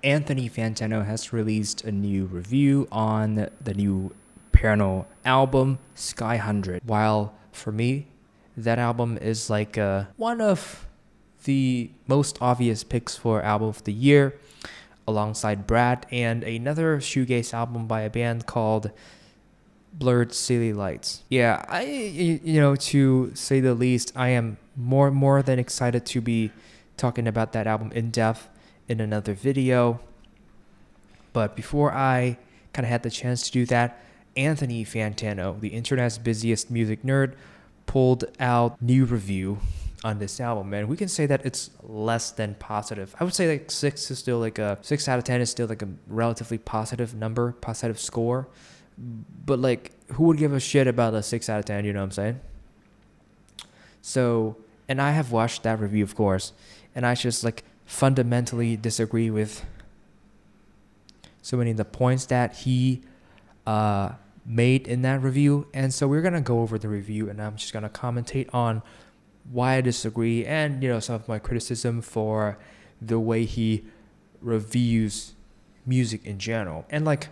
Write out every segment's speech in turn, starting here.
Anthony Fantano has released a new review on the new Parannoul album, Sky 100. While for me, that album is like one of the most obvious picks for album of the year, alongside Brad and another shoegaze album by a band called Blurred City Lights. Yeah, to say the least, I am more than excited to be talking about that album in depth in another video. But before I kind of had the chance to do that, Anthony Fantano, the internet's busiest music nerd, pulled out new review on this album, and we can say that it's less than positive. I would say like 6 is still like a 6 out of 10 is still like a relatively positive number, positive score. But like, who would give a shit about a 6 out of 10? You know what I'm saying? So, and I have watched that review, of course, and I just like fundamentally disagree with so many of the points that he made in that review. And so we're gonna go over the review, and I'm just gonna commentate on why I disagree, and some of my criticism for the way he reviews music in general. And like,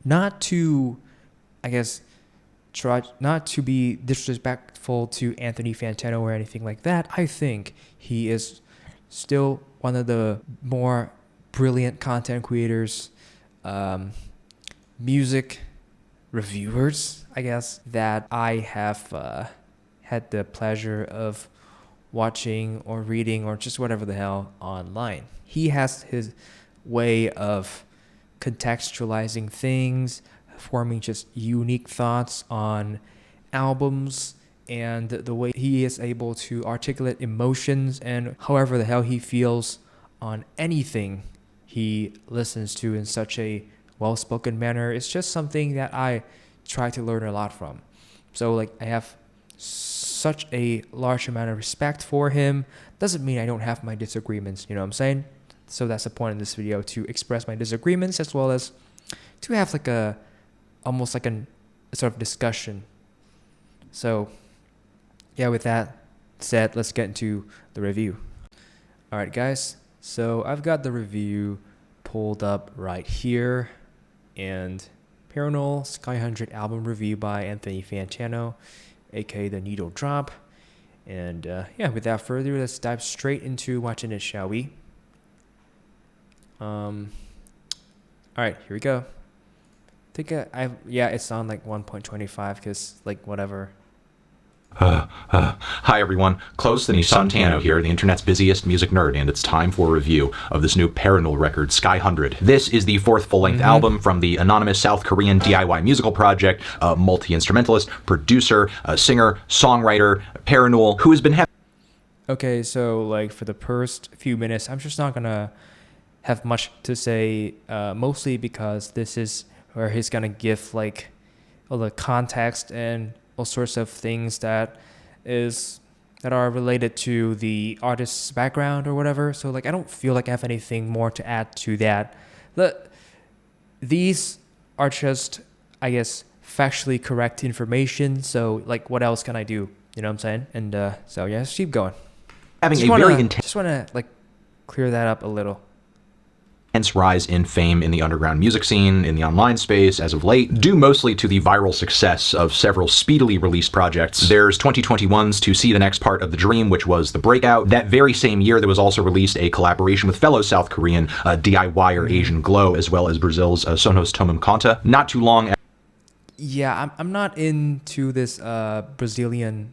not to, I guess, try not to be disrespectful to Anthony Fantano or anything like that. I think he is still one of the more brilliant content creators, music reviewers, I guess, that I have had the pleasure of watching or reading or just whatever the hell online. He has his way of contextualizing things, forming just unique thoughts on albums, and the way he is able to articulate emotions and however the hell he feels on anything he listens to in such a well-spoken manner. It's just something that I try to learn a lot from. So like, I have such a large amount of respect for him. Doesn't mean I don't have my disagreements, you know what I'm saying? So that's the point in this video, to express my disagreements as well as to have like almost like a sort of discussion. So yeah, with that said, let's get into the review. All right, guys. So I've got the review pulled up right here, and Parannoul Sky 100 album review by Anthony Fantano, aka The Needle Drop. And yeah, without further ado, let's dive straight into watching it, shall we? All right, here we go. I think it's on like 1.25 because like whatever. Hi everyone, Close the Fantano here, the internet's busiest music nerd, and it's time for a review of this new Parannoul record, Sky 100. This is the fourth full-length album from the anonymous South Korean DIY musical project, a multi-instrumentalist, producer, singer, songwriter, Parannoul, who has been Okay, so like for the first few minutes, I'm just not gonna have much to say, mostly because this is where he's gonna give like all the context and all sorts of things that are related to the artist's background or whatever. So like, I don't feel like I have anything more to add to that. These are just, I guess, factually correct information. So like, what else can I do? You know what I'm saying? And so yeah, let's keep going. having Just a very wanna like clear that up a little. intense rise in fame in the underground music scene, in the online space as of late, due mostly to the viral success of several speedily released projects. There's 2021's To See the Next Part of the Dream, which was the breakout. That very same year, there was also released a collaboration with fellow South Korean DIYer Asian Glow, as well as Brazil's Sonos Tomum Conta. Not too long. Yeah, I'm not into this Brazilian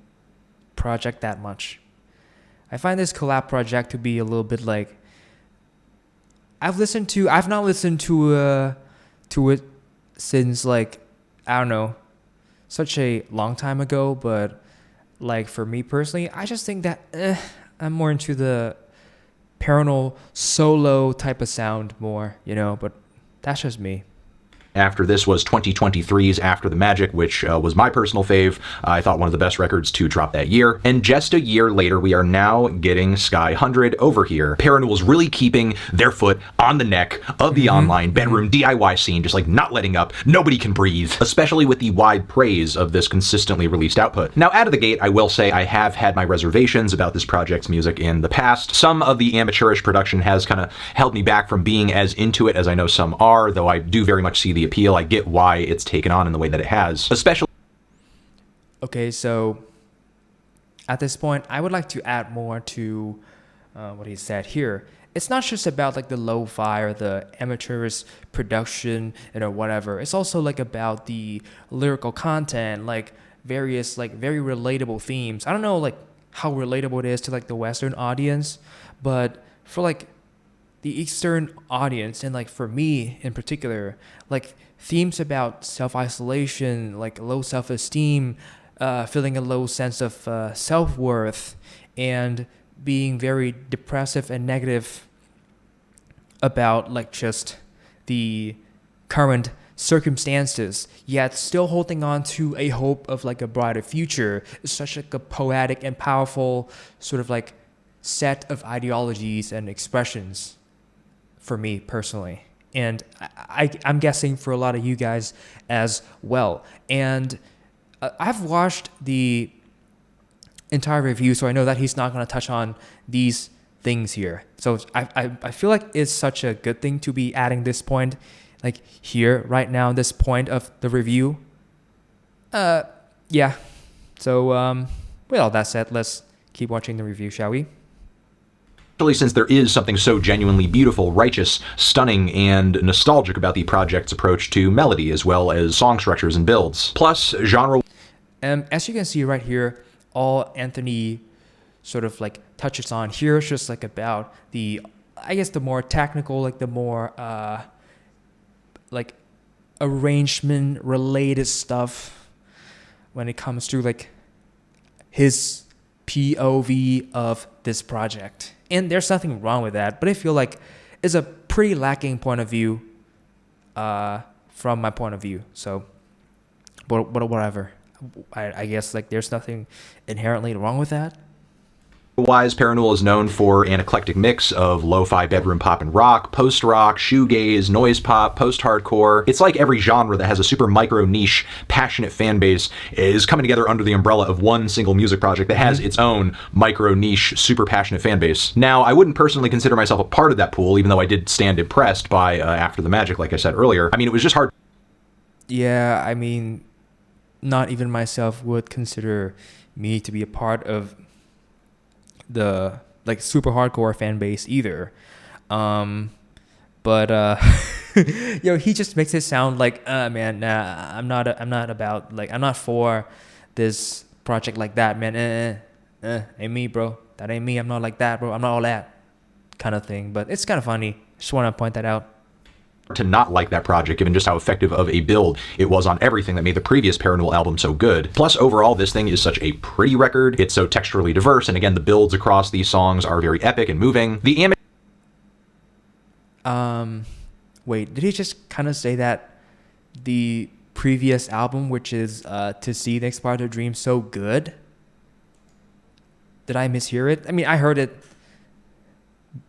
project that much. I find this collab project to be a little bit like, I've not listened to it since like, I don't know, such a long time ago. But like, for me personally, I just think that I'm more into the Parannoul solo type of sound more, But that's just me. After this was 2023's After the Magic, which was my personal fave. I thought one of the best records to drop that year. And just a year later, we are now getting Sky 100 over here. Parannoul's really keeping their foot on the neck of the online bedroom DIY scene, just like not letting up. Nobody can breathe, especially with the wide praise of this consistently released output. Now, out of the gate, I will say I have had my reservations about this project's music in the past. Some of the amateurish production has kind of held me back from being as into it as I know some are, though I do very much see the appeal. I get why it's taken on in the way that it has, especially. Okay, so at this point, I would like to add more to what he said here. It's not just about like the lo-fi or the amateurish production and or whatever. It's also like about the lyrical content, like various like very relatable themes. I don't know like how relatable it is to like the Western audience, but for like the Eastern audience and like for me in particular, like themes about self-isolation, like low self-esteem, feeling a low sense of self-worth, and being very depressive and negative about like just the current circumstances, yet still holding on to a hope of like a brighter future. It's such like a poetic and powerful sort of like set of ideologies and expressions for me personally. And I'm guessing for a lot of you guys as well. And I've watched the entire review, so I know that he's not going to touch on these things here. So I feel like it's such a good thing to be adding this point, like here, right now, this point of the review. Yeah. So with all that said, let's keep watching the review, shall we? Since there is something so genuinely beautiful, righteous, stunning, and nostalgic about the project's approach to melody as well as song structures and builds. Plus, genre. As you can see right here, all Anthony sort of like touches on here is just like about the, I guess the more technical, like the more like arrangement related stuff when it comes to like his POV of this project. And there's nothing wrong with that, but I feel like it's a pretty lacking point of view from my point of view. So, but whatever. I guess like there's nothing inherently wrong with that. Otherwise, Parannoul is known for an eclectic mix of lo-fi bedroom pop and rock, post-rock, shoegaze, noise pop, post-hardcore. It's like every genre that has a super micro-niche, passionate fan base is coming together under the umbrella of one single music project that has its own micro-niche, super passionate fan base. Now, I wouldn't personally consider myself a part of that pool, even though I did stand impressed by After the Magic, like I said earlier. I mean, it was just hard. Yeah, I mean, not even myself would consider me to be a part of the like super hardcore fan base either. But he just makes it sound like man, nah, I'm not about like I'm not for this project like that, man. Ain't me, bro. That ain't me. I'm not like that, bro. I'm not all that kind of thing. But it's kind of funny. Just want to point that out. To not like that project, given just how effective of a build it was on everything that made the previous Parannoul album so good. Plus, overall, this thing is such a pretty record. It's so texturally diverse, and again, the builds across these songs are very epic and moving. The wait, did he just kind of say that the previous album, which is To See Next Part of Dream, so good? Did I mishear it? I mean, I heard it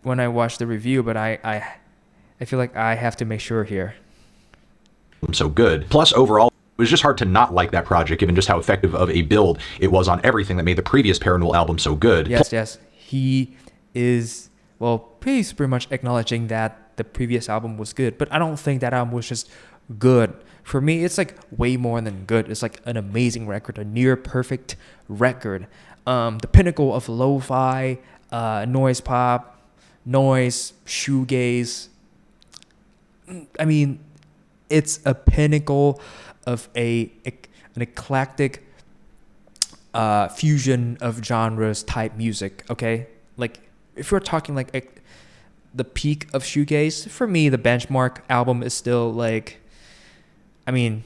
when I watched the review, but I feel like I have to make sure here. So good. Plus, overall, it was just hard to not like that project, given just how effective of a build it was on everything that made the previous Parannoul album so good. Yes. He is, well, pretty much acknowledging that the previous album was good, but I don't think that album was just good. For me, it's like way more than good. It's like an amazing record, a near perfect record. The pinnacle of lo-fi, noise pop, noise, shoegaze. I mean, it's a pinnacle of an eclectic fusion of genres type music, okay? Like, if we're talking like the peak of shoegaze, for me, the benchmark album is still like, I mean,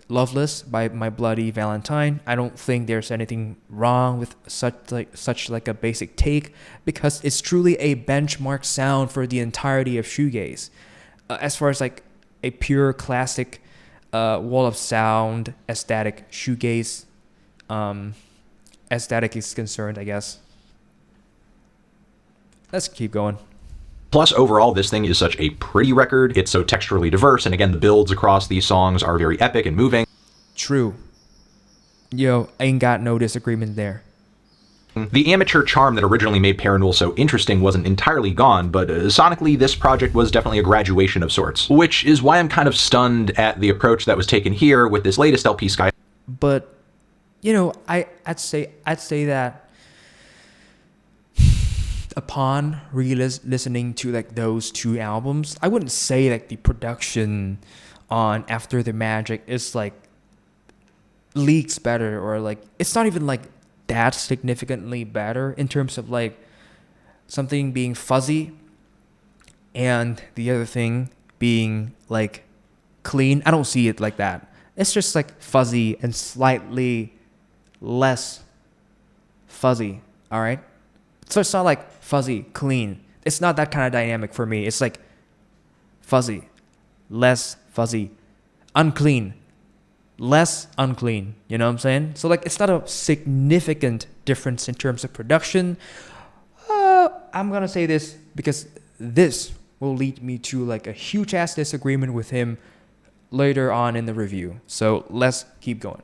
Loveless by My Bloody Valentine. I don't think there's anything wrong with such a basic take, because it's truly a benchmark sound for the entirety of shoegaze. As far as like a pure classic wall of sound aesthetic shoegaze aesthetic is concerned, I guess. Let's keep going. Plus, overall, this thing is such a pretty record. It's so texturally diverse, and again, the builds across these songs are very epic and moving. True. Yo, ain't got no disagreement there. The amateur charm that originally made Parannoul so interesting wasn't entirely gone, but sonically, this project was definitely a graduation of sorts. Which is why I'm kind of stunned at the approach that was taken here with this latest LP, Sky. But, you know, I'd say that upon listening to like those two albums, I wouldn't say like the production on After the Magic is like leagues better, or like it's not even like that significantly better in terms of like something being fuzzy and the other thing being like clean. I don't see it like that. It's just like fuzzy and slightly less fuzzy. All right. So it's not like fuzzy, clean. It's not that kind of dynamic for me. It's like fuzzy, less fuzzy, unclean, less unclean. You know what I'm saying? So like it's not a significant difference in terms of production. I'm going to say this because this will lead me to like a huge ass disagreement with him later on in the review. So let's keep going.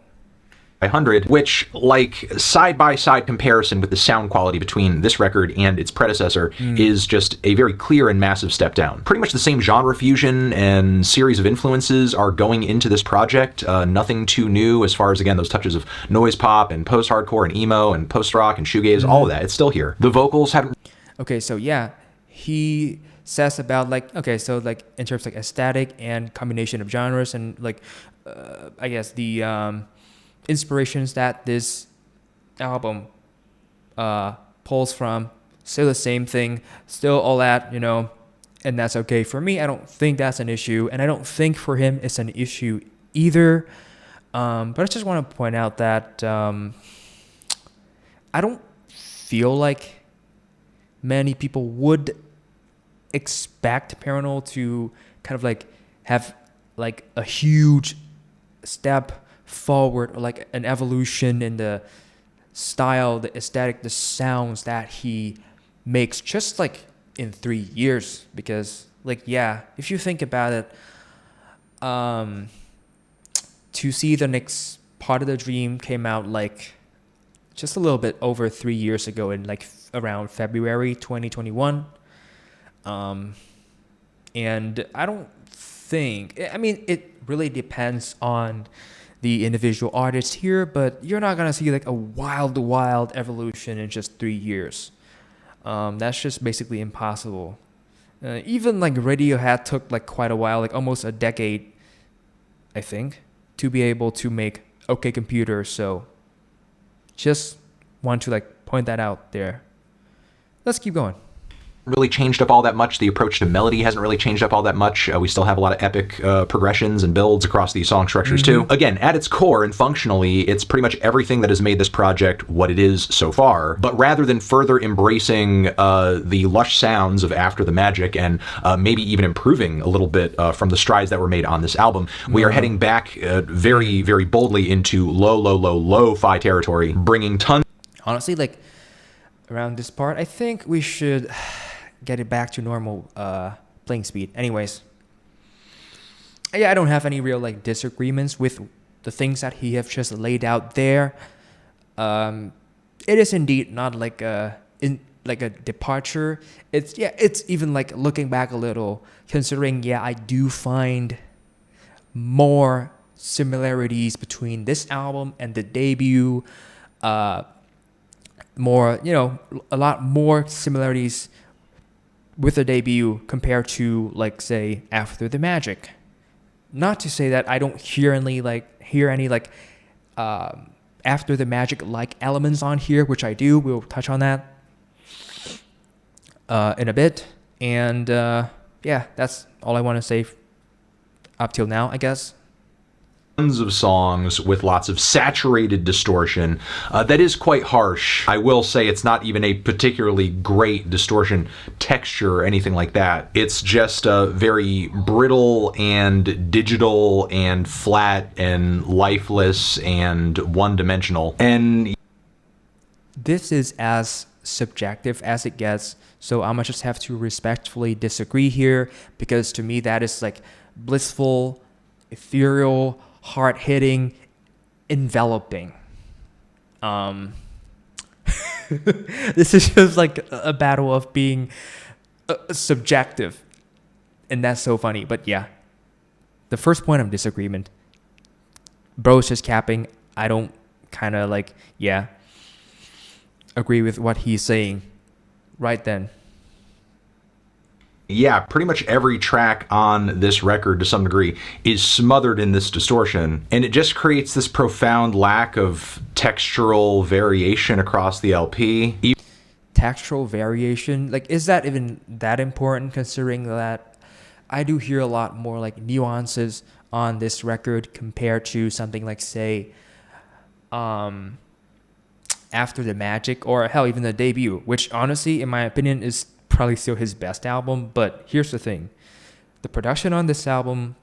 100, which, like, side-by-side comparison with the sound quality between this record and its predecessor is just a very clear and massive step down. Pretty much the same genre fusion and series of influences are going into this project. Nothing too new as far as, again, those touches of noise pop and post-hardcore and emo and post-rock and shoegaze, all of that. It's still here. The vocals haven't... Okay, so yeah, he says about like, okay, so like in terms of like aesthetic and combination of genres and like, I guess the... inspirations that this album pulls from, still the same thing, still all that, you know, and that's okay. For me, I don't think that's an issue, and I don't think for him it's an issue either. But I just want to point out that I don't feel like many people would expect Parannoul to kind of like have like a huge step forward or like an evolution in the style, the aesthetic, the sounds that he makes just like in 3 years. Because like, yeah, if you think about it, To See the Next Part of the Dream came out like just a little bit over 3 years ago in like around February 2021. And I don't think, I mean, it really depends on the individual artists here, but you're not gonna see like a wild evolution in just 3 years. That's just basically impossible. Even like Radiohead took like quite a while, like almost a decade, I think, to be able to make OK Computer. So just want to like point that out there. Let's keep going. Really changed up all that much. The approach to melody hasn't really changed up all that much. We still have a lot of epic progressions and builds across these song structures too. Again, at its core and functionally, it's pretty much everything that has made this project what it is so far. But rather than further embracing the lush sounds of After the Magic and maybe even improving a little bit from the strides that were made on this album, we are heading back very, very boldly into lo-fi territory, bringing tons. Honestly, like around this part, I think we should get it back to normal playing speed. Anyways, yeah, I don't have any real like disagreements with the things that he have just laid out there. It is indeed not like a departure. It's even like looking back a little, considering I do find more similarities between this album and the debut. More, a lot more similarities with the debut compared to like say After the Magic. Not to say that I don't hear any After the Magic like elements on here, which I do. We'll touch on that in a bit. And that's all I want to say up till now, I guess. tons of songs with lots of saturated distortion that is quite harsh. I will say it's not even a particularly great distortion texture or anything like that. It's just very brittle and digital and flat and lifeless and one-dimensional. And This is as subjective as it gets, so I'm gonna just have to respectfully disagree here, because to me that is like blissful, ethereal, hard-hitting, enveloping. This is just like a battle of being subjective, and that's so funny. But yeah, the first point of disagreement, bro's just capping. I don't kind of like, yeah, agree with what he's saying right then. yeah, pretty much every track on this record to some degree is smothered in this distortion, and it just creates this profound lack of textural variation across the LP. Textural variation, like, is that even that important, considering that I do hear a lot more like nuances on this record compared to something like, say, After the Magic, or hell, even the debut, which honestly, in my opinion, is probably still his best album. But here's the thing, the production on this album,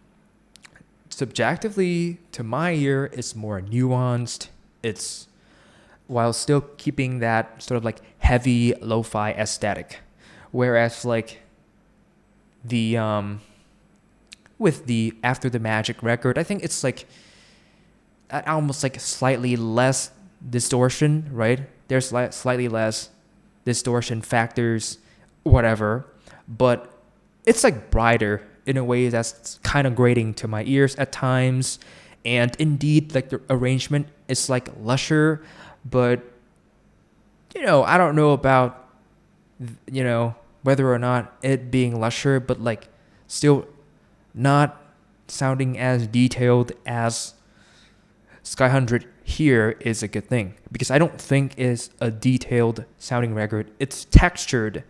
subjectively to my ear, is more nuanced. It's, while still keeping that sort of like heavy lo-fi aesthetic, whereas like the with the After the Magic record, I think it's like almost like slightly less distortion, right? There's slightly less distortion factors, whatever, but it's like brighter in a way that's kind of grating to my ears at times. And indeed, like the arrangement is like lusher, but I don't know about whether or not it being lusher, but like still not sounding as detailed as Sky 100 here is a good thing, because I don't think it's a detailed sounding record. It's textured,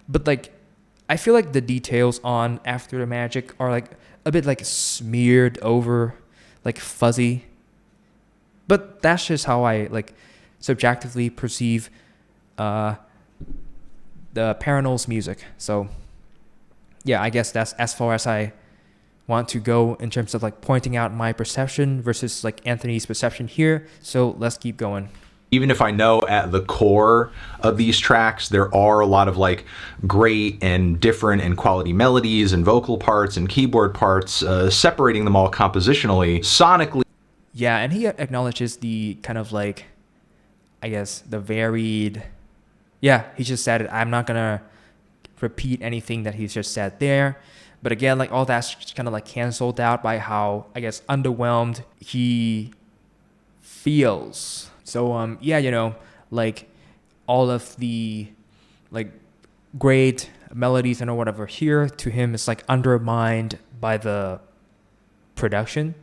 but like I feel like the details on After the Magic are like a bit like smeared over, like fuzzy. But that's just how I like subjectively perceive the Parannoul's music. So yeah, I guess that's as far as I want to go in terms of like pointing out my perception versus like Anthony's perception here. So let's keep going. Even if I know at the core of these tracks there are a lot of like great and different and quality melodies and vocal parts and keyboard parts, separating them all compositionally, sonically. Yeah, and he acknowledges the kind of like, I guess, the varied. Yeah, he just said it. I'm not gonna repeat anything that he's just said there. But again, like all that's kind of like canceled out by how, I guess, underwhelmed he feels. So yeah, like all of the like great melodies and or whatever here to him is like undermined by the production,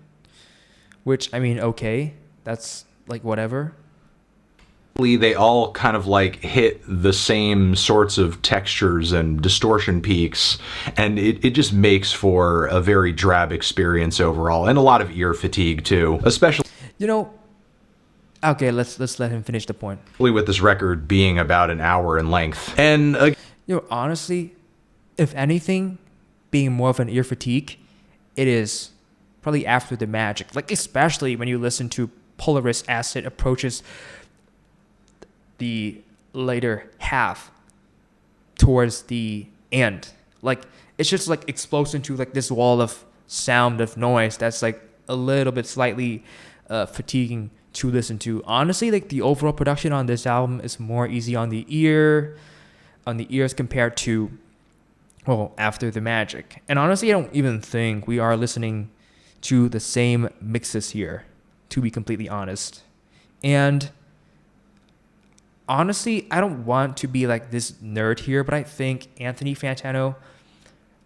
which, I mean, okay, that's like whatever. They all kind of like hit the same sorts of textures and distortion peaks, and it just makes for a very drab experience overall, and a lot of ear fatigue too, especially Okay, let's let him finish the point. with this record being about an hour in length. And Honestly, if anything, being more of an ear fatigue, it is probably After the Magic. Like, especially when you listen to Polaris as it approaches the later half towards the end. Like, it's just like explodes into like this wall of sound, of noise that's like a little bit slightly fatiguing to listen to. Honestly, like the overall production on this album is more easy on the ears compared to After the Magic. And honestly, I don't even think we are listening to the same mixes here, to be completely honest. And honestly, I don't want to be like this nerd here, but I think Anthony Fantano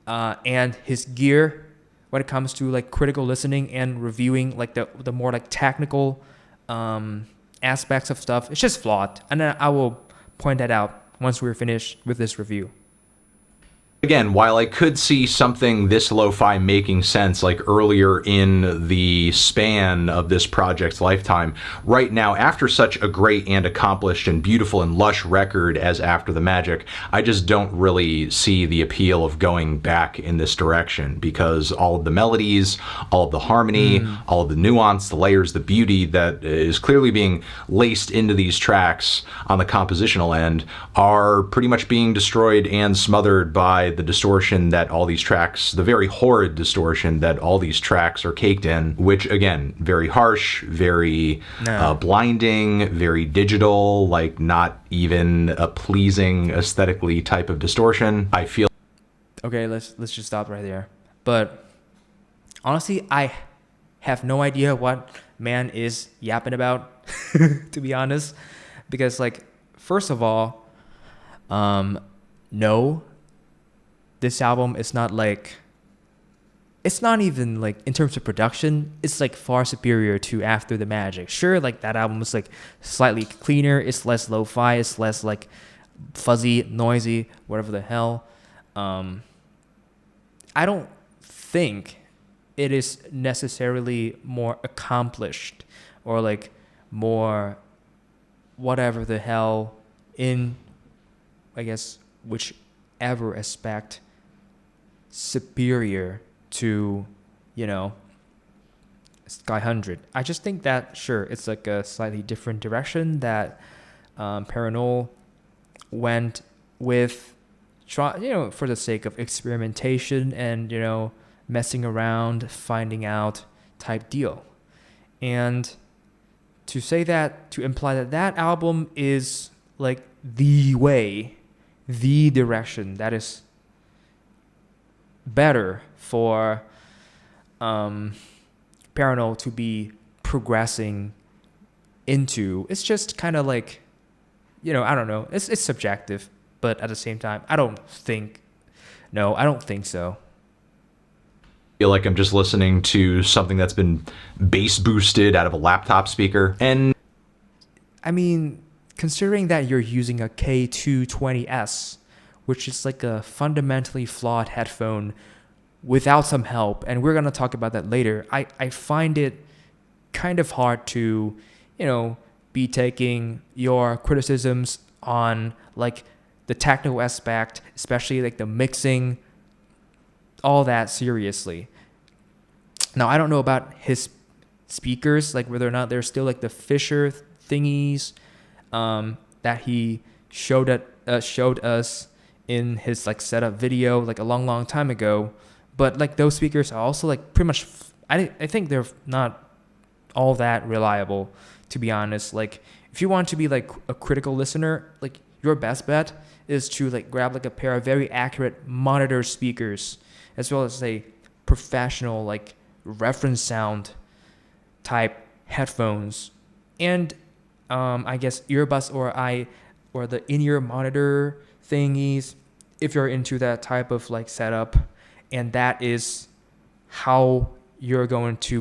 and his gear when it comes to like critical listening and reviewing like the more like technical aspects of stuff, it's just flawed. And then I will point that out once we're finished with this review. Again, while I could see something this lo-fi making sense like earlier in the span of this project's lifetime, right now, after such a great and accomplished and beautiful and lush record as After the Magic, I just don't really see the appeal of going back in this direction, because all of the melodies, all of the harmony, all of the nuance, the layers, the beauty that is clearly being laced into these tracks on the compositional end are pretty much being destroyed and smothered by the distortion that all these tracks, the very horrid distortion that all these tracks are caked in, which again, very harsh, very blinding, very digital, like not even a pleasing aesthetically type of distortion. I feel. Okay, let's just stop right there. But honestly, I have no idea what man is yapping about, to be honest, because like, first of all, no, this album is not like, it's not even like, in terms of production, it's like far superior to After the Magic. Sure, like that album is like slightly cleaner, it's less lo-fi, it's less like fuzzy, noisy, whatever the hell. I don't think it is necessarily more accomplished or like more whatever the hell in, I guess, whichever aspect superior to, you know, Sky 100. I just think that, sure, it's like a slightly different direction that Parannoul went with, for the sake of experimentation and, messing around, finding out type deal. And to say that, to imply that that album is like the way, the direction that is better for Parannoul to be progressing into, it's just kind of like, I don't know, it's subjective, but at the same time, I don't think so. Feel like I'm just listening to something that's been bass boosted out of a laptop speaker. And I mean, considering that you're using a K220S, which is like a fundamentally flawed headphone without some help, and we're going to talk about that later, I find it kind of hard to, be taking your criticisms on like the technical aspect, especially like the mixing, all that seriously. Now, I don't know about his speakers, like whether or not they're still like the Fisher thingies that he showed us in his like setup video like a long time ago. But like those speakers are also like pretty much, I think they're not all that reliable, to be honest. Like if you want to be like a critical listener, like your best bet is to like grab like a pair of very accurate monitor speakers, as well as a professional like reference sound type headphones, and I guess earbuds or the in-ear monitor thingies, if you're into that type of like setup. And that is how you're going to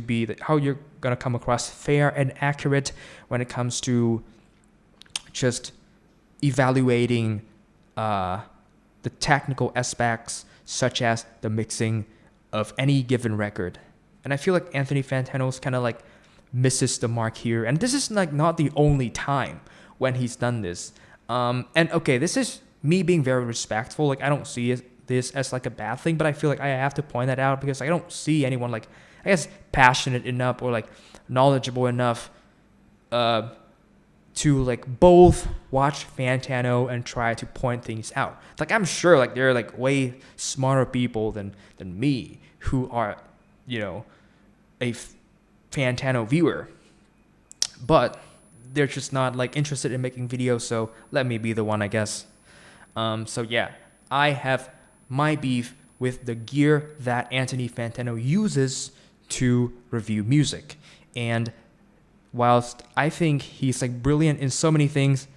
come across fair and accurate when it comes to just evaluating the technical aspects, such as the mixing of any given record. And I feel like Anthony Fantano's kind of like misses the mark here. And this is like not the only time when he's done this. And okay, this is me being very respectful. Like I don't see this as like a bad thing, but I feel like I have to point that out because I don't see anyone like, I guess, passionate enough or like knowledgeable enough to like both watch Fantano and try to point things out. Like I'm sure like there are like way smarter people than me who are, a Fantano viewer, but they're just not like interested in making videos. So let me be the one, I guess. So yeah, I have my beef with the gear that Anthony Fantano uses to review music. And whilst I think he's like brilliant in so many things,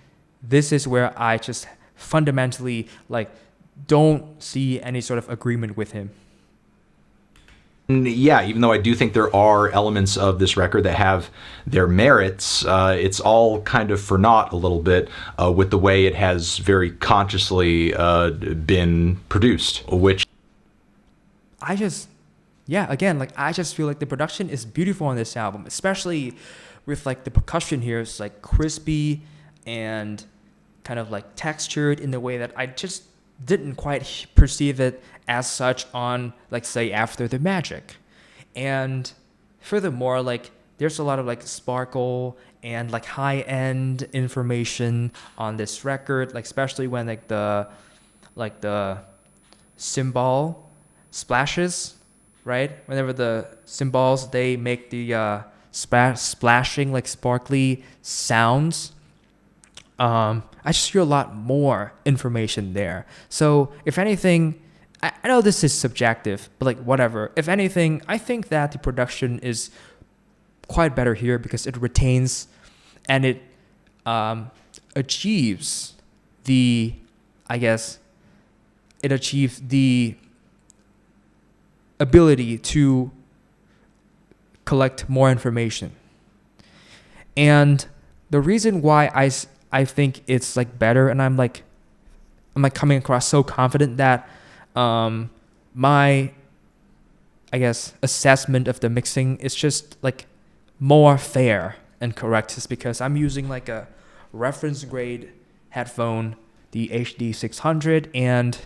this is where I just fundamentally like don't see any sort of agreement with him. Yeah, even though I do think there are elements of this record that have their merits, it's all kind of for naught a little bit with the way it has very consciously been produced, which I just, yeah, again, like I just feel like the production is beautiful on this album, especially with like the percussion here. It's like crispy and kind of like textured in the way that I just didn't quite perceive it as such on, like, say, After the Magic. And furthermore, like, there's a lot of like sparkle and like high end information on this record, like especially when like the cymbal splashes, right? Whenever the cymbals, they make the splashing like sparkly sounds. I just hear a lot more information there. So if anything, I know this is subjective, but like whatever. If anything, I think that the production is quite better here because it retains and it achieves the, I guess, it achieves the ability to collect more information. And the reason why I think it's like better, and I'm like coming across so confident that my, I guess, assessment of the mixing is just like more fair and correct, is because I'm using like a reference grade headphone, the HD 600, and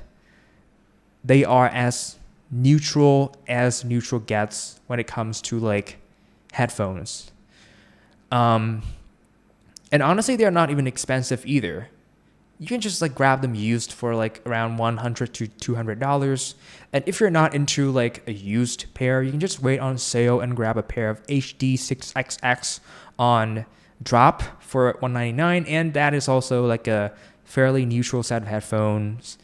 they are as neutral gets when it comes to like headphones. And honestly, they're not even expensive either. You can just like grab them used for like around $100 to $200. And if you're not into like a used pair, you can just wait on sale and grab a pair of HD 6XX on drop for $199. And that is also like a fairly neutral set of headphones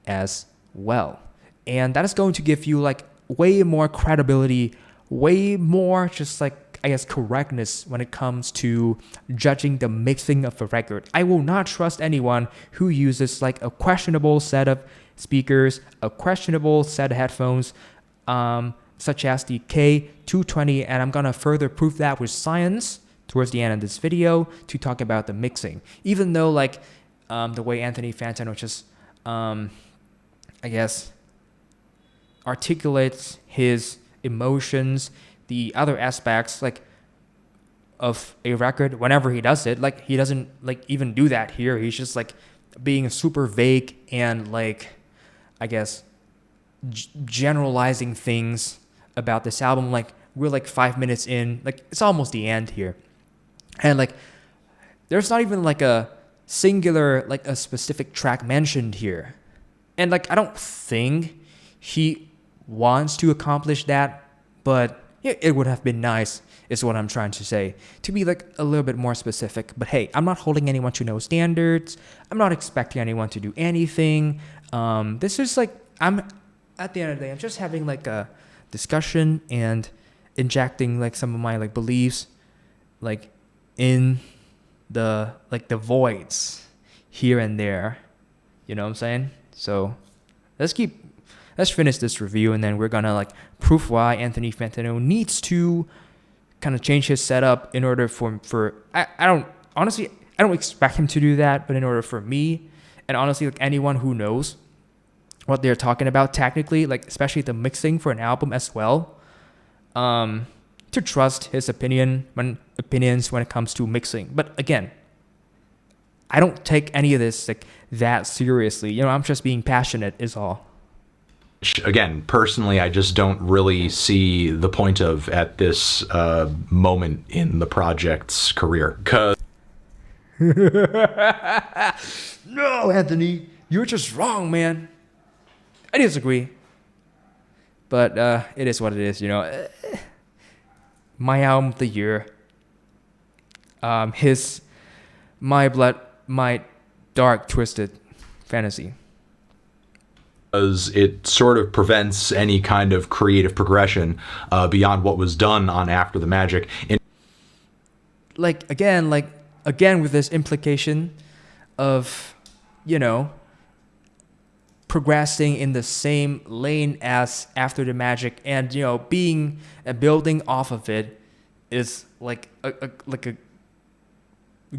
as well. And that is going to give you like way more credibility, way more just like, I guess, correctness when it comes to judging the mixing of a record. I will not trust anyone who uses like a questionable set of speakers, a questionable set of headphones, such as the K220, and I'm gonna further prove that with science towards the end of this video to talk about the mixing. Even though like the way Anthony Fantano just, I guess, articulates his emotions, the other aspects like of a record whenever he does it, like he doesn't like even do that here. He's just like being super vague and like, I guess, generalizing things about this album. Like we're like 5 minutes in, like it's almost the end here, and like there's not even like a singular, like a specific track mentioned here. And like I don't think he wants to accomplish that, but it would have been nice, is what I'm trying to say, to be like a little bit more specific. But hey, I'm not holding anyone to no standards. I'm not expecting anyone to do anything. This is like, I'm, at the end of the day, I'm just having like a discussion and injecting like some of my like beliefs like in the like the voids here and there. You know what I'm saying? So let's finish this review, and then we're gonna like prove why Anthony Fantano needs to kind of change his setup in order for I don't, honestly, I don't expect him to do that, but in order for me and honestly like anyone who knows what they're talking about technically, like especially the mixing for an album as well, to trust his opinions when it comes to mixing. But again, I don't take any of this like that seriously. You know, I'm just being passionate is all. Again, personally, I just don't really see the point of at this moment in the project's career. No, Anthony, you're just wrong, man. I disagree. But it is what it is, you know. My album of the year. My dark, twisted fantasy. It sort of prevents any kind of creative progression beyond what was done on After the Magic. Again with this implication of, you know, progressing in the same lane as After the Magic, and being building off of it is like a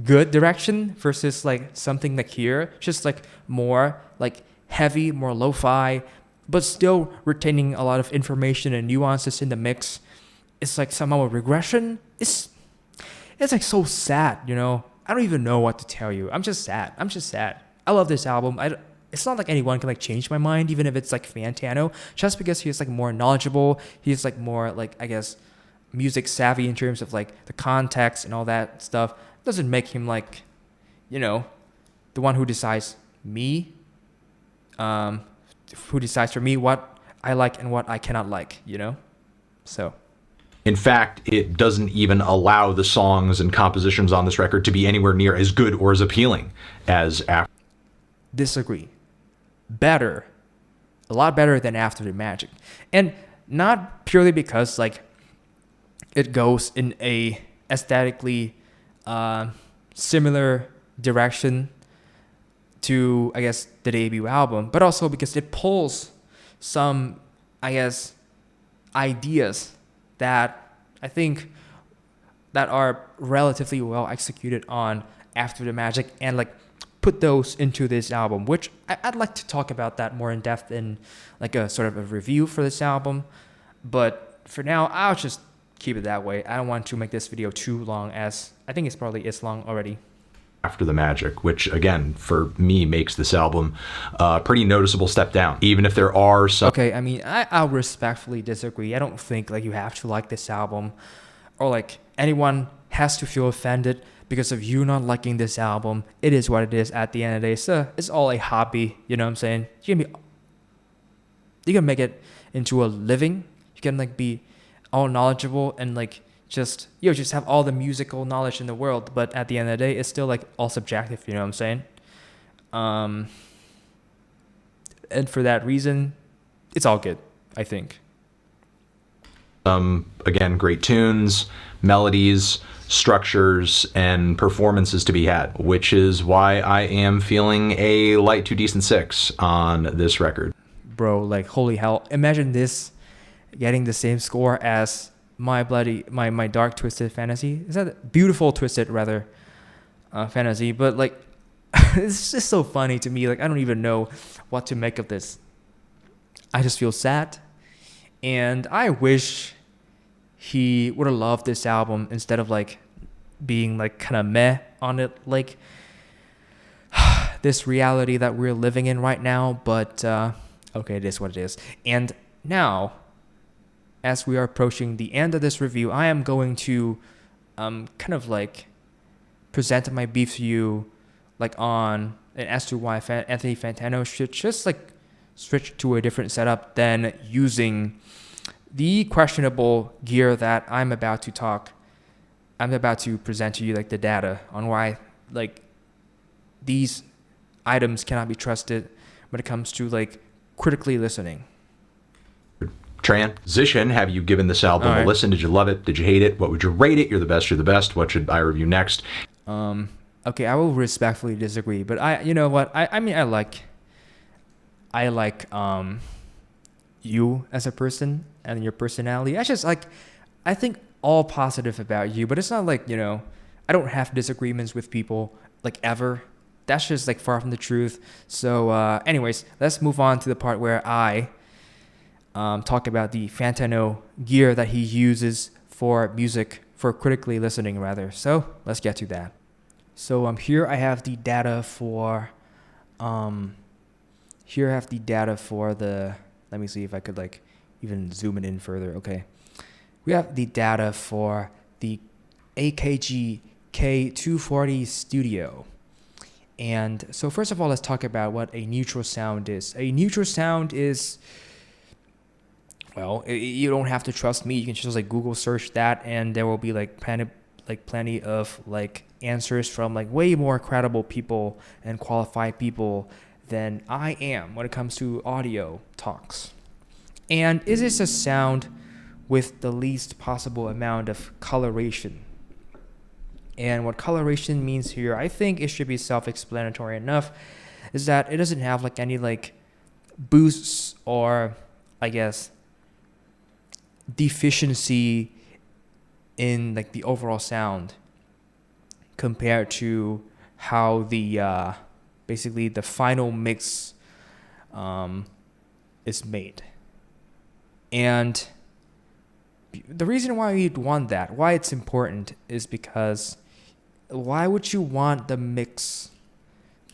good direction versus like something like here, just like more like heavy, more lo-fi, but still retaining a lot of information and nuances in the mix. It's like somehow a regression. It's like so sad, I don't even know what to tell you. I'm just sad. I love this album. It's not like anyone can like change my mind, even if it's like Fantano, just because he's like more knowledgeable. He's like more like, I guess, music savvy in terms of like the context and all that stuff. Doesn't make him like, the one who decides who decides for me what I like and what I cannot like, So. In fact, it doesn't even allow the songs and compositions on this record to be anywhere near as good or as appealing as After. Disagree. Better. A lot better than After the Magic. And not purely because like it goes in a aesthetically similar direction to, I guess, the debut album, but also because it pulls some, I guess, ideas that I think that are relatively well executed on After the Magic, and like put those into this album, which I'd like to talk about that more in depth in like a sort of a review for this album. But for now, I'll just keep it that way. I don't want to make this video too long, as I think it's probably long already. After the Magic, which again for me makes this album a pretty noticeable step down, even if there are some. Okay, I mean, I'll respectfully disagree. I don't think like you have to like this album, or like anyone has to feel offended because of you not liking this album. It is what it is at the end of the day. So it's all a hobby, you know what I'm saying? You can make it into a living. You can like be all knowledgeable and like just have all the musical knowledge in the world, but at the end of the day, it's still like all subjective, you know what I'm saying? And for that reason, it's all good, I think. Again, great tunes, melodies, structures, and performances to be had, which is why I am feeling a light to decent 6 on this record. Bro, like holy hell, imagine this getting the same score as my dark twisted fantasy. Is that beautiful twisted rather fantasy? But like it's just so funny to me. Like I don't even know what to make of this. I just feel sad, and I wish he would have loved this album instead of like being like kind of meh on it, like this reality that we're living in right now. But okay, it is what it is. And now, as we are approaching the end of this review, I am going to kind of like present my beef to you, like on and as to why Anthony Fantano should just like switch to a different setup than using the questionable gear that I'm about to present to you, like the data on why like these items cannot be trusted when it comes to like critically listening. Transition, have you given this album a listen? Did you love it? Did you hate it? What would you rate it? You're the best. What should I review next? Okay, I will respectfully disagree, but you know what? I mean, I like you as a person and your personality. I think all positive about you, but it's not like, I don't have disagreements with people like ever. That's just like far from the truth. So anyways, let's move on to the part where I talk about the Fantano gear that he uses for music, for critically listening rather. So let's get to that. So here I have the data for let me see if I could like even zoom it in further. Okay. We have the data for the AKG K240 Studio. And so first of all, let's talk about what a neutral sound is. A neutral sound is, well, you don't have to trust me. You can just like Google search that, and there will be like plenty of like answers from like way more credible people and qualified people than I am when it comes to audio talks. And is this a sound with the least possible amount of coloration? And what coloration means here, I think it should be self-explanatory enough, is that it doesn't have like any like boosts or I guess deficiency in like the overall sound compared to how the basically the final mix is made. And the reason why you'd want that, why it's important, is because why would you want the mix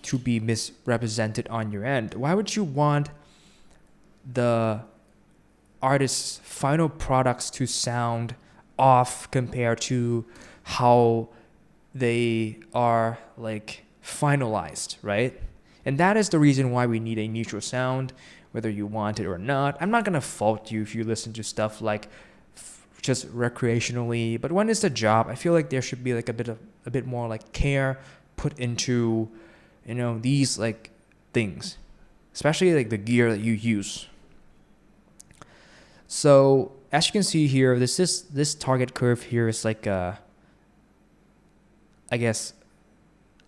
to be misrepresented on your end? Why would you want the artist's final products to sound off compared to how they are like finalized, right? And that is the reason why we need a neutral sound, whether you want it or not. I'm not gonna fault you if you listen to stuff like just recreationally, but when it's a job, I feel like there should be like a bit more like care put into, you know, these like things, especially like the gear that you use. So as you can see here, this target curve here is like a, I guess,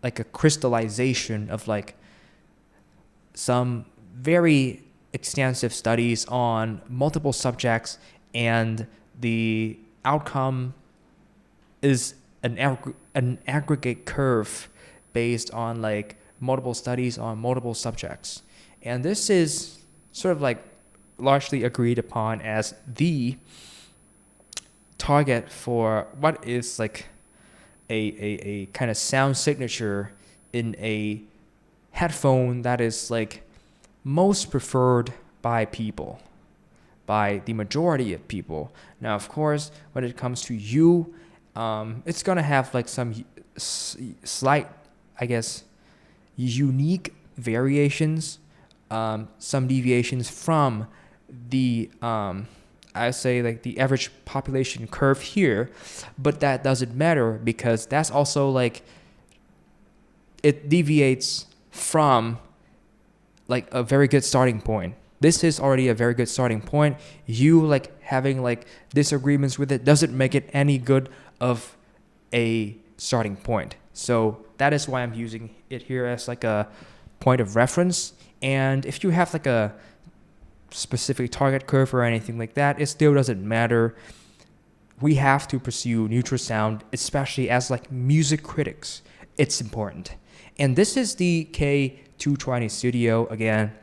like a crystallization of like some very extensive studies on multiple subjects, and the outcome is an aggregate curve based on like multiple studies on multiple subjects. And this is sort of like largely agreed upon as the target for what is like a kind of sound signature in a headphone that is like most preferred by people, by the majority of people. Now, of course, when it comes to you, it's gonna have like some slight, I guess, unique variations, some deviations from the I say like the average population curve here, but that doesn't matter because that's also like it deviates from like a very good starting point. This is already a very good starting point. You like having like disagreements with it doesn't make it any good of a starting point. So that is why I'm using it here as like a point of reference. And if you have like a specific target curve or anything like that, it still doesn't matter. We have to pursue neutral sound, especially as like music critics. It's important. And this is the K220 Studio. Again,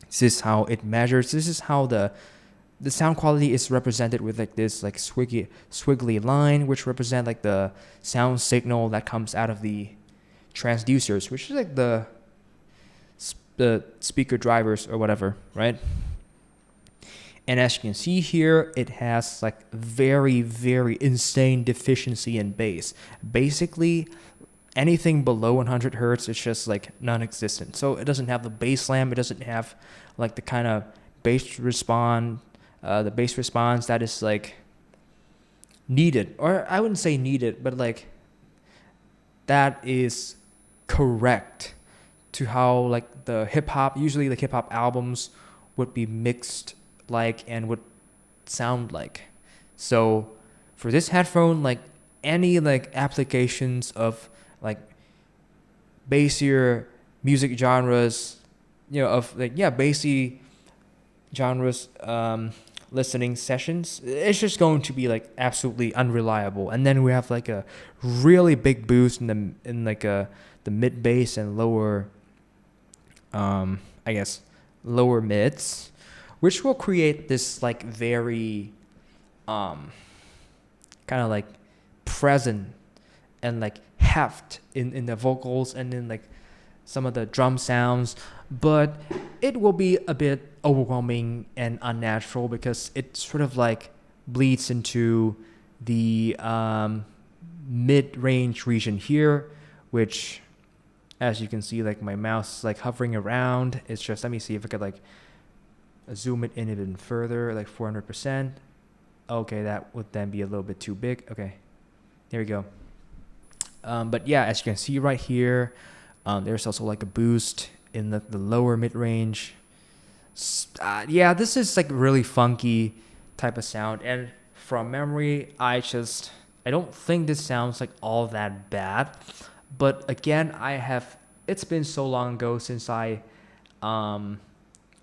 this is how it measures. This is how the sound quality is represented with like this like squiggly line, which represent like the sound signal that comes out of the transducers, which is like the speaker drivers or whatever, right? And as you can see here, it has like very, very insane deficiency in bass. Basically, anything below 100 hertz is just like non-existent. So it doesn't have the bass slam. It doesn't have like the kind of bass response that is like needed. Or I wouldn't say needed, but like that is correct to how like the hip hop, usually the hip hop albums would be mixed like and would sound like. So for this headphone, like any like applications of like bassier music genres, you know, of like bassy genres, listening sessions, it's just going to be like absolutely unreliable. And then we have like a really big boost in the mid bass and lower, I guess lower mids, which will create this like very kind of like present and like heft in the vocals and in like some of the drum sounds, but it will be a bit overwhelming and unnatural because it sort of like bleeds into the mid-range region here, which as you can see, like my mouse is like hovering around. It's just, let me see if I could like zoom it in even further, like 400%. Okay, that would then be a little bit too big. Okay, there we go. But yeah, as you can see right here, there's also like a boost in the lower mid-range. Yeah, this is like really funky type of sound. And from memory, I don't think this sounds like all that bad. But again, it's been so long ago since I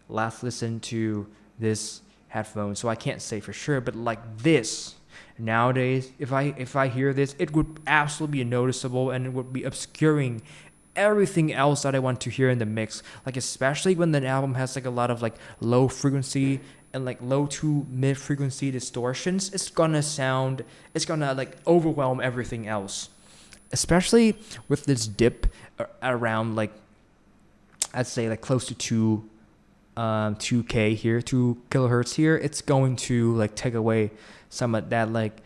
last listened to this headphone, so I can't say for sure. But like this, nowadays, if I hear this, it would absolutely be noticeable, and it would be obscuring everything else that I want to hear in the mix. Like especially when the album has like a lot of like low frequency and like low to mid frequency distortions, it's gonna like overwhelm everything else. Especially with this dip around like, I'd say like close to 2k here, 2 kilohertz here, it's going to like take away some of that like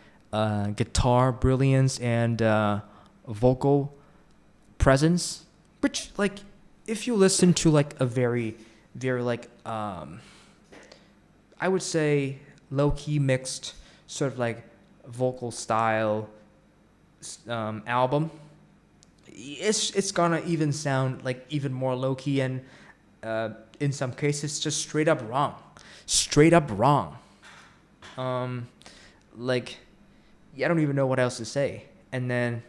guitar brilliance and vocal presence, which like if you listen to like a very like I would say low-key mixed sort of like vocal style album, it's gonna even sound like even more low-key, and in some cases just straight up wrong. Like, yeah, I don't even know what else to say. And then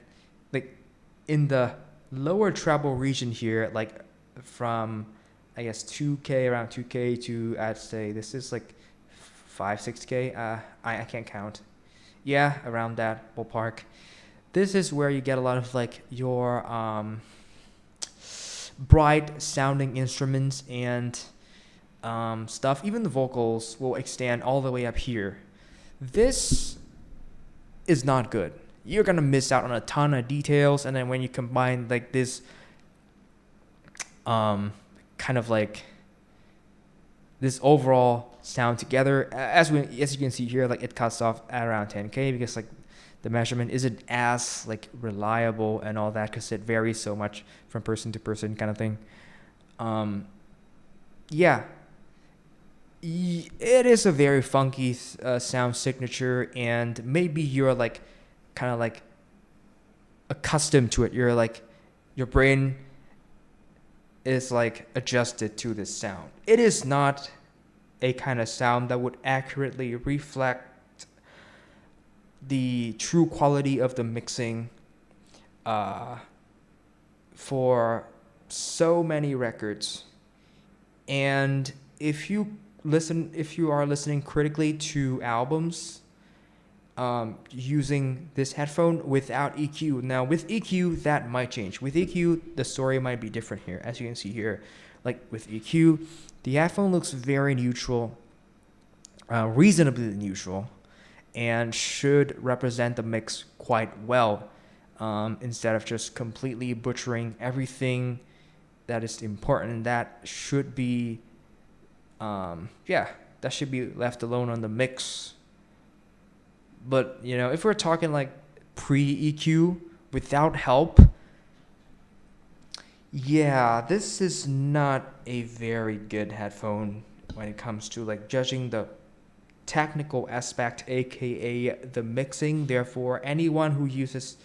like in the lower treble region here, like from I guess 2k, around 2k to, I'd say this is like 5 6k, I can't count, yeah, around that ballpark. This is where you get a lot of like your bright sounding instruments and stuff. Even the vocals will extend all the way up here. This is not good. You're gonna miss out on a ton of details, and then when you combine like this kind of like this overall sound together, as you can see here, like it cuts off at around 10k, because like the measurement isn't as like reliable and all that, because it varies so much from person to person, kind of thing. Yeah, it is a very funky sound signature, and maybe you're like kind of like accustomed to it. You're like, your brain is like adjusted to this sound. It is not a kind of sound that would accurately reflect the true quality of the mixing for so many records. And if you are listening critically to albums using this headphone without EQ. Now with EQ, that might change. With EQ, the story might be different here. As you can see here, like with EQ, the headphone looks very neutral, reasonably neutral, and should represent the mix quite well, instead of just completely butchering everything that is important. That should be that should be left alone on the mix. But if we're talking like pre-EQ without help, yeah, this is not a very good headphone when it comes to like judging the technical aspect, aka the mixing. Therefore, anyone who uses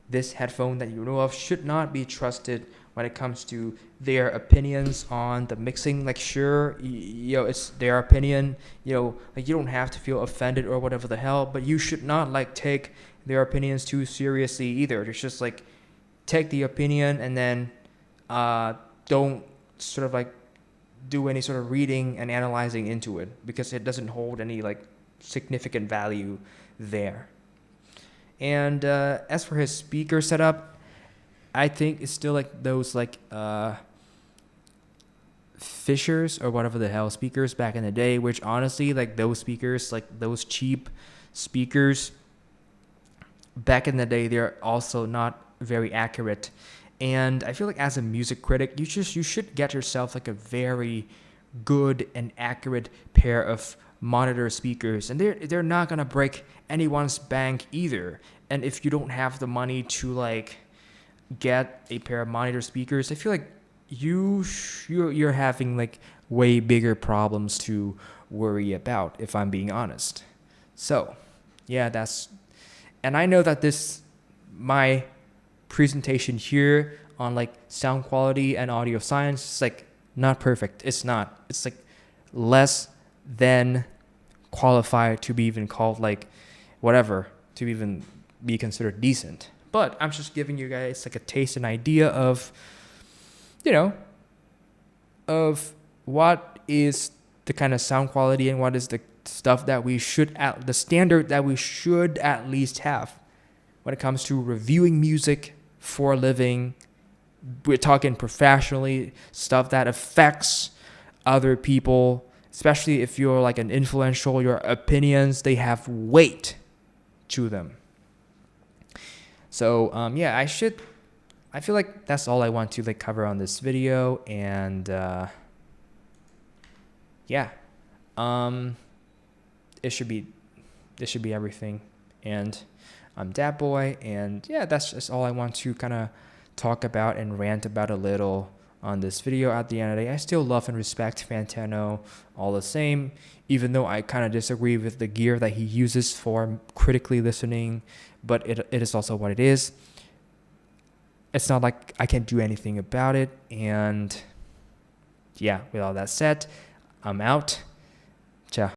this headphone that you know of should not be trusted when it comes to their opinions on the mixing. Like, sure, it's their opinion, like you don't have to feel offended or whatever the hell, but you should not like take their opinions too seriously either. It's just like, take the opinion and then don't sort of like do any sort of reading and analyzing into it, because it doesn't hold any like significant value there. And as for his speaker setup, I think it's still like those like Fishers or whatever the hell speakers back in the day, which honestly, like those speakers, like those cheap speakers back in the day, they're also not very accurate. And I feel like as a music critic, you should get yourself like a very good and accurate pair of monitor speakers, and they're not gonna break anyone's bank either. And if you don't have the money to like get a pair of monitor speakers, I feel like you're having like way bigger problems to worry about, if I'm being honest. So yeah, and I know that my presentation here on like sound quality and audio science is like not perfect. It's not. It's like less than qualified to be even called like whatever, to even be considered decent. But I'm just giving you guys like a taste and idea of of what is the kind of sound quality and what is the stuff that the standard that we should at least have when it comes to reviewing music for a living. We're talking professionally, stuff that affects other people, especially if you're like an influential, your opinions, they have weight to them. So I feel like that's all I want to like cover on this video. And this should be everything. And I'm Dat Boy, and that's just all I want to kind of talk about and rant about a little on this video. At the end of the day, I still love and respect Fantano all the same, even though I kind of disagree with the gear that he uses for critically listening, but it is also what it is. It's not like I can do anything about it. And with all that said, I'm out.